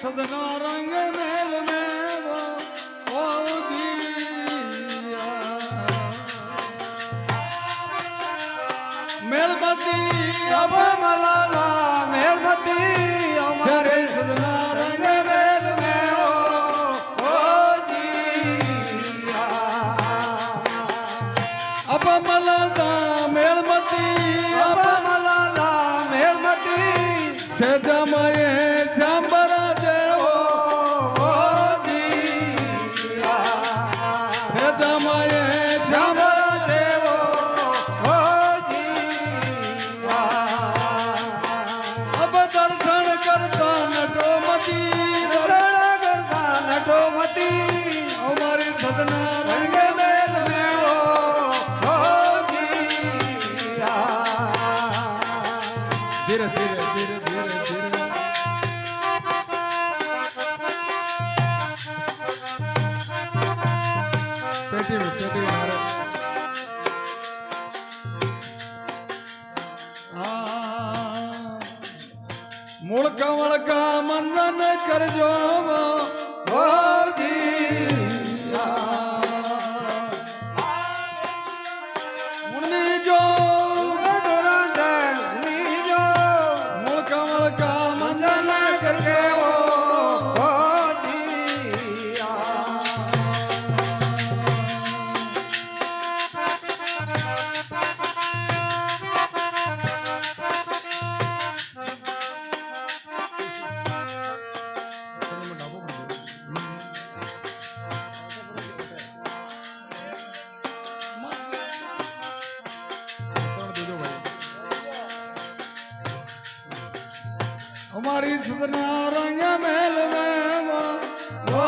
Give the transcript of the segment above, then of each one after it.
सदना रंग मेल में वो जिया मेलमती अब मलाला मेलमती हमारे सदना रंग मेल में ओ जिया अब मलाला मेलमती अब मलाला मेलमती से जमाए चांबरा देवो ओ जिया से जमाए चांबरा देवो ओ जिया अब दर्शन करता नटो मती दर्शन करता नटो मती हमारी सदना रंग मेल में ओ जिया धीरे धीरे धीरे धीरे धीरे पेटी में मारे मुड़का वड़का मंजन कर जो ओ जिया मुन्नी जो लीजो मुड़का वड़का मंजन करके ओ जिया हमारी सदना रंग मेल में ओ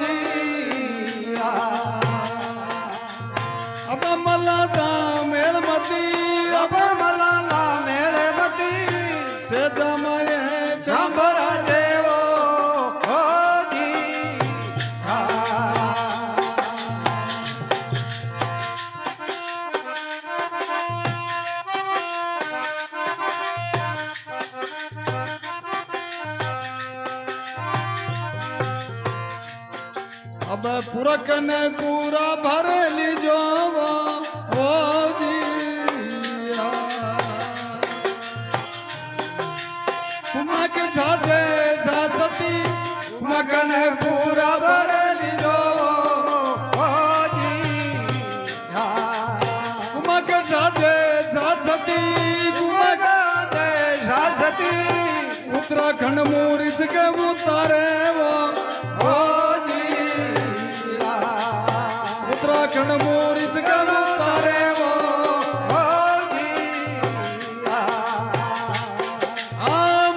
जिया अब मलादा मेलमती अब मलाला मेलमती से जमाए चांबरा देवो ओ जिया अब पुरक ने पूरा भर लीजो ओ जिया कुमा के साथे साथती मगन पूरा भर लीजो ओ जिया कुमा के साथे साथती कुमा मगन शासती उत्तराखंड मूरिस के उतारे वो ओ जिया उत्तराखंड मूरिस के उतारे वो ओ जिया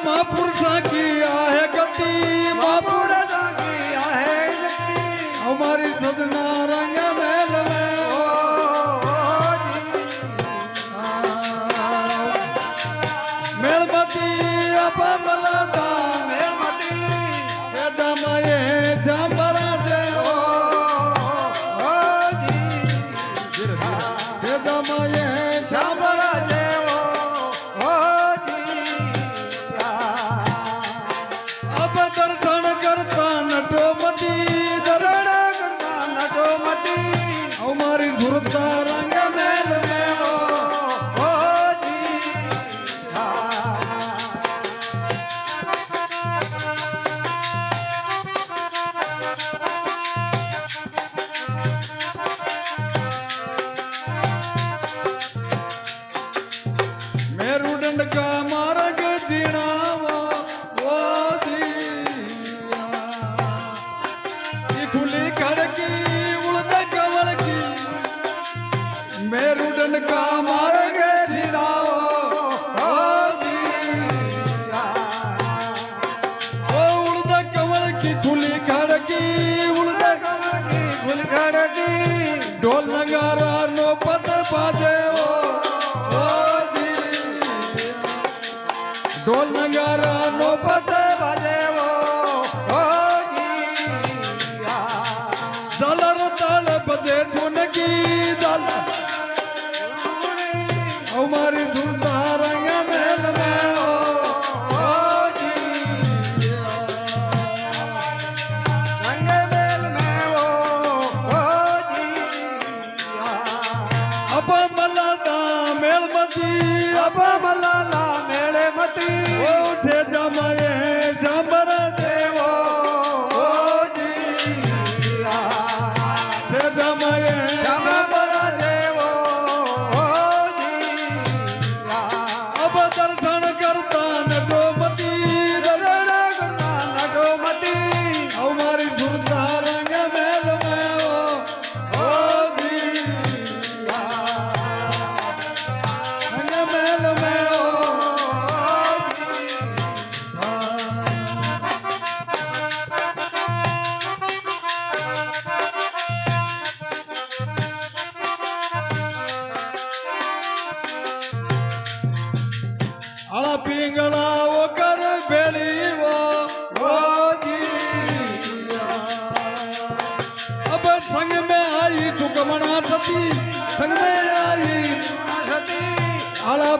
महापुरुषा की आहे गति महापुर पूरा किया है जगती हमारी सदना रंग मेल में ओ जिया मेलमती अब मलादा मेलमती से दमाए चांबरा देवो ओ जिया से दमाए चांबरा देवो ओ जिया अब दर्शन करता नटो मती दरण करता नटो मती हमारी सुरता रंग मेल में ओ जिया मेरुदंड का मार्ग जीणावा वो जिया ये खुली खड़की उड़द कवल की मेरुदंड का मार्ग जीणावा ओ जिया वो उड़द कवल की खुली खड़की उड़द कमल की फुलखड़ की ढोल नगारा नो पत बाजे ओ जिया ढोल नगारा नो पत बजे वो ओ जिया झालर ताल बजे सुन की झाल हमारी सुनता रंग मेल में ओ जिया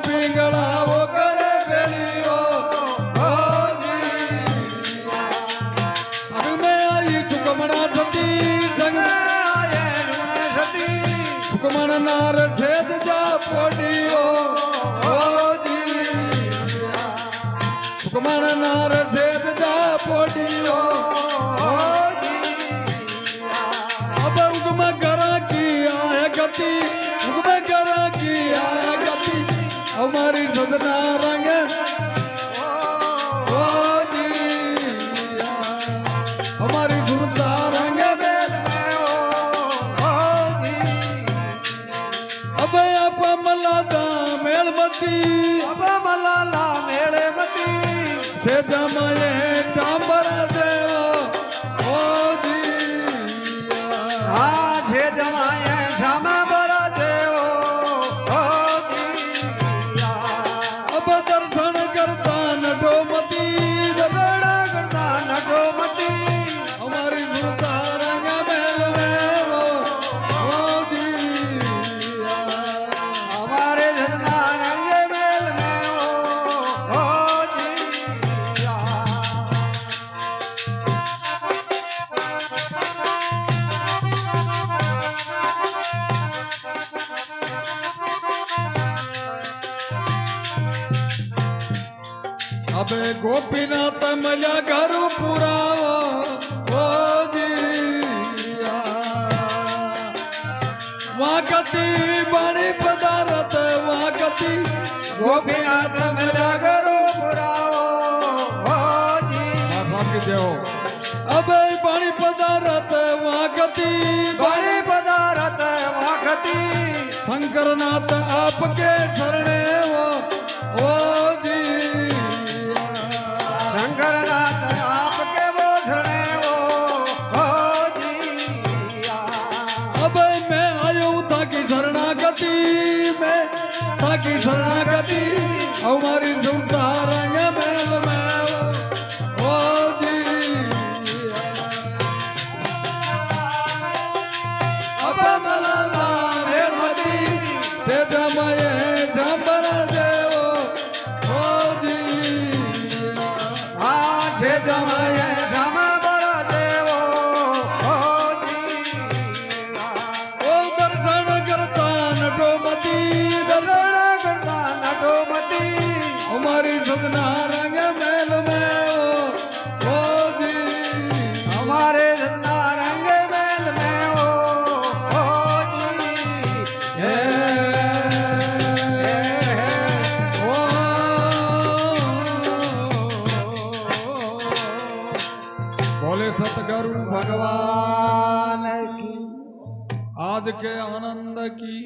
પીંગળા ઓ કરે વેળીઓ અરુમે આઈ સુકમણા થતી સંગ સુકમણ નાર છેદ જા પોડીઓ સુકમણ નાર છેદ જા પોડીઓ अब उगम करा की आय गति उगम करा की आय गति हमारी सदना रंग ओ जी हमारी सुरता रंग बेल में ओ जी अब आप मलादा मेलमती अब मलाला मेळे मती से जमाए चांबर देव ओ हाँ छे जमाए क्षमा बरा देवो ओ जिया अब दर्शन करता नटो मती दर्शन करता नटो मती हमारी सुरता रंग मेल में ओ जिया हमारे झजना रंगे मेल में ओ जिया अबे गोपीनाथ मजा घर पुरावा ओ जिया वाकती बाणी पदारत वाकती गोपीनाथ मिला करो पुराओ ओ जी देव अबे बाणी पदारत वाकती बड़ी पदारत वाखती शंकरनाथ आपके शरणे ओ जी शंकरनाथ आपके बोझने ओ जिया अब मैं आयो ताकि शरणागति में ताकि शरणागति हमारी सुरता रंग मेल में ओ जी अब मलाला मेलमती से जमाए जंबर देव ओ जी हाँ छे जमाए क्षमा बरा देवो ओ जिया ओ दर्शन करता नटो मती दर्शन दर्शन करता नटो मती हमारी सदना रंग मेल में ओ जी हमारे झजना रंग मेल में ओ जी हे ओ बोले सतगुरु भगवान की आज के आनंद की